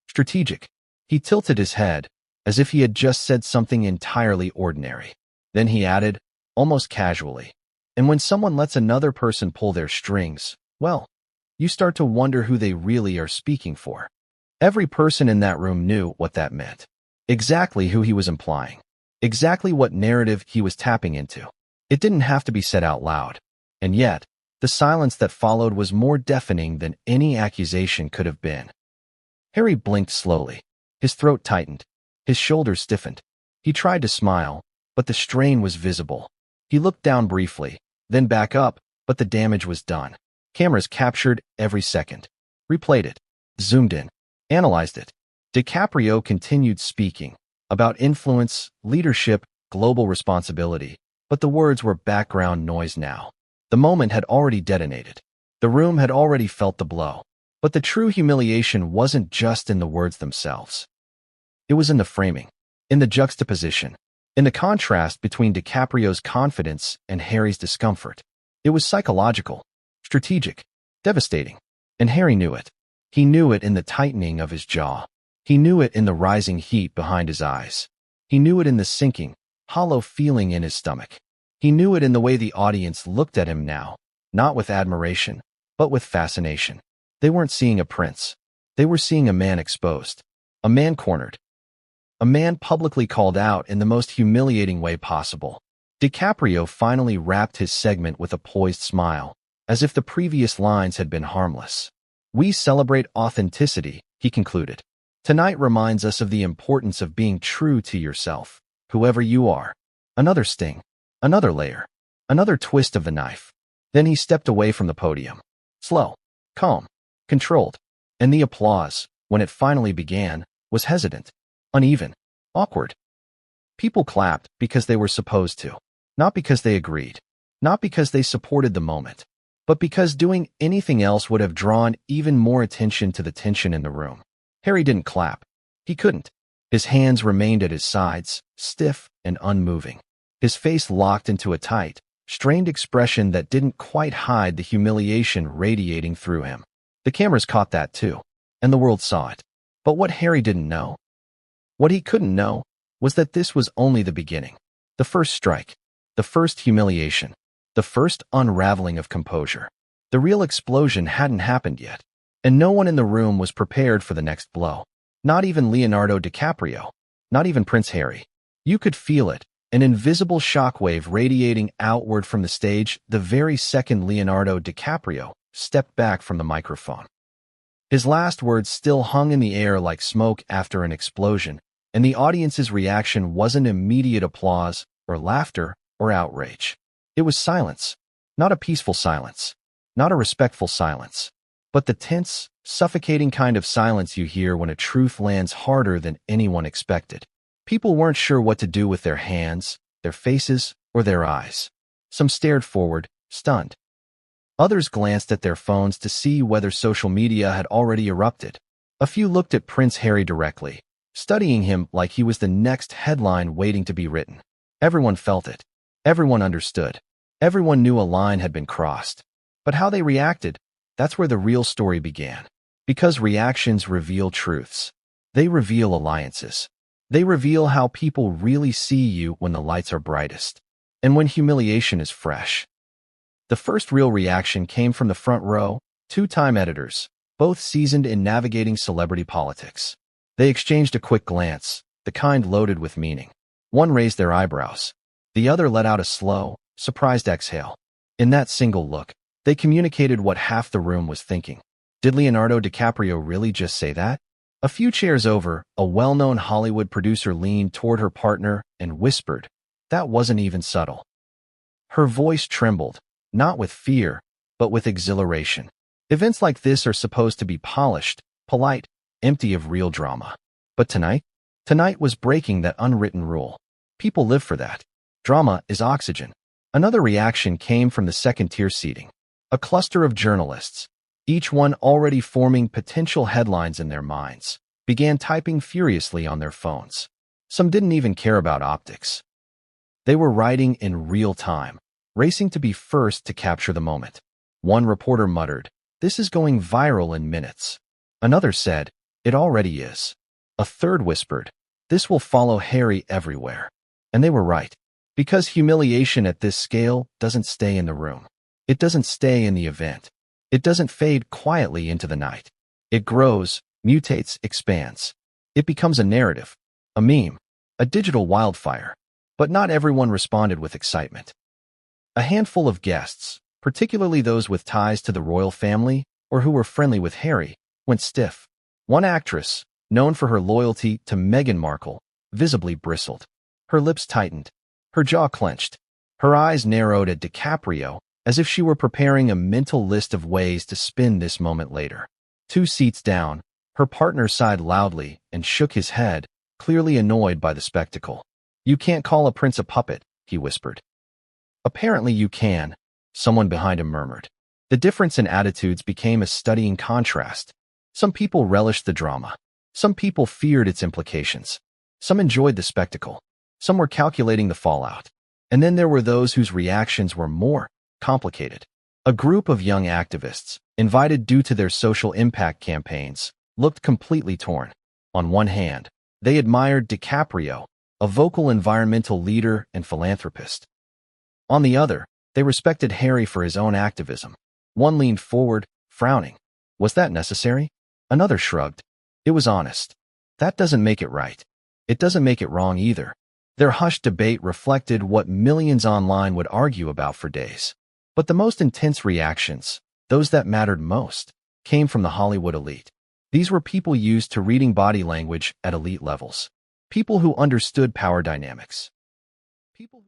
strategic. He tilted his head, as if he had just said something entirely ordinary. Then he added, almost casually, and when someone lets another person pull their strings, well, you start to wonder who they really are speaking for. Every person in that room knew what that meant. Exactly who he was implying. Exactly what narrative he was tapping into. It didn't have to be said out loud. And yet, the silence that followed was more deafening than any accusation could have been. Harry blinked slowly. His throat tightened. His shoulders stiffened. He tried to smile, but the strain was visible. He looked down briefly, then back up, but the damage was done. Cameras captured every second. replayed it, zoomed in, analyzed it. DiCaprio continued speaking about influence, leadership, global responsibility, but the words were background noise now. The moment had already detonated. The room had already felt the blow. But the true humiliation wasn't just in the words themselves. It was in the framing, in the juxtaposition, in the contrast between DiCaprio's confidence and Harry's discomfort. It was psychological, strategic, devastating. And Harry knew it. He knew it in the tightening of his jaw. He knew it in the rising heat behind his eyes. He knew it in the sinking, hollow feeling in his stomach. He knew it in the way the audience looked at him now, not with admiration, but with fascination. They weren't seeing a prince. They were seeing a man exposed, a man cornered, a man publicly called out in the most humiliating way possible. DiCaprio finally wrapped his segment with a poised smile, as if the previous lines had been harmless. "We celebrate authenticity," he concluded. "Tonight reminds us of the importance of being true to yourself, whoever you are." Another sting, another layer, another twist of the knife. Then he stepped away from the podium. Slow, calm, controlled. And the applause, when it finally began, was hesitant, uneven, awkward. People clapped because they were supposed to, not because they agreed, not because they supported the moment, but because doing anything else would have drawn even more attention to the tension in the room. Harry didn't clap. He couldn't. His hands remained at his sides, stiff and unmoving. His face locked into a tight, strained expression that didn't quite hide the humiliation radiating through him. The cameras caught that too, and the world saw it. But what Harry didn't know, what he couldn't know, was that this was only the beginning. The first strike, the first humiliation, the first unraveling of composure. The real explosion hadn't happened yet, and no one in the room was prepared for the next blow. Not even Leonardo DiCaprio, not even Prince Harry. You could feel it, an invisible shockwave radiating outward from the stage the very second Leonardo DiCaprio stepped back from the microphone. His last words still hung in the air like smoke after an explosion, and the audience's reaction wasn't immediate applause or laughter or outrage. It was silence, not a peaceful silence, not a respectful silence, but the tense, suffocating kind of silence you hear when a truth lands harder than anyone expected. People weren't sure what to do with their hands, their faces, or their eyes. Some stared forward, stunned. Others glanced at their phones to see whether social media had already erupted. A few looked at Prince Harry directly, studying him like he was the next headline waiting to be written. Everyone felt it. Everyone understood. Everyone knew a line had been crossed. But how they reacted, that's where the real story began. Because reactions reveal truths. They reveal alliances. They reveal how people really see you when the lights are brightest, and when humiliation is fresh. The first real reaction came from the front row, two-time editors, both seasoned in navigating celebrity politics. They exchanged a quick glance, the kind loaded with meaning. One raised their eyebrows. The other let out a slow, surprised exhale. In that single look, they communicated what half the room was thinking. Did Leonardo DiCaprio really just say that? A few chairs over, a well-known Hollywood producer leaned toward her partner and whispered. That wasn't even subtle. Her voice trembled, not with fear, but with exhilaration. Events like this are supposed to be polished, polite, empty of real drama. But tonight was breaking that unwritten rule. People live for that. Drama is oxygen. Another reaction came from the second-tier seating. A cluster of journalists, each one already forming potential headlines in their minds, began typing furiously on their phones. Some didn't even care about optics. They were writing in real time, racing to be first to capture the moment. One reporter muttered, "This is going viral in minutes." Another said, "It already is." A third whispered, "This will follow Harry everywhere." And they were right, because humiliation at this scale doesn't stay in the room. It doesn't stay in the event. It doesn't fade quietly into the night. It grows, mutates, expands. It becomes a narrative, a meme, a digital wildfire. But not everyone responded with excitement. A handful of guests, particularly those with ties to the royal family or who were friendly with Harry, went stiff. One actress, known for her loyalty to Meghan Markle, visibly bristled. Her lips tightened. Her jaw clenched. Her eyes narrowed at DiCaprio, as if she were preparing a mental list of ways to spin this moment later. 2 seats down, her partner sighed loudly and shook his head, clearly annoyed by the spectacle. "You can't call a prince a puppet," he whispered. "Apparently you can," someone behind him murmured. The difference in attitudes became a stunning contrast. Some people relished the drama. Some people feared its implications. Some enjoyed the spectacle. Some were calculating the fallout. And then there were those whose reactions were more complicated. A group of young activists, invited due to their social impact campaigns, looked completely torn. On one hand, they admired DiCaprio, a vocal environmental leader and philanthropist. On the other, they respected Harry for his own activism. One leaned forward, frowning. Was that necessary? Another shrugged. It was honest. That doesn't make it right. It doesn't make it wrong either. Their hushed debate reflected what millions online would argue about for days. But the most intense reactions, those that mattered most, came from the Hollywood elite. These were people used to reading body language at elite levels. People who understood power dynamics. People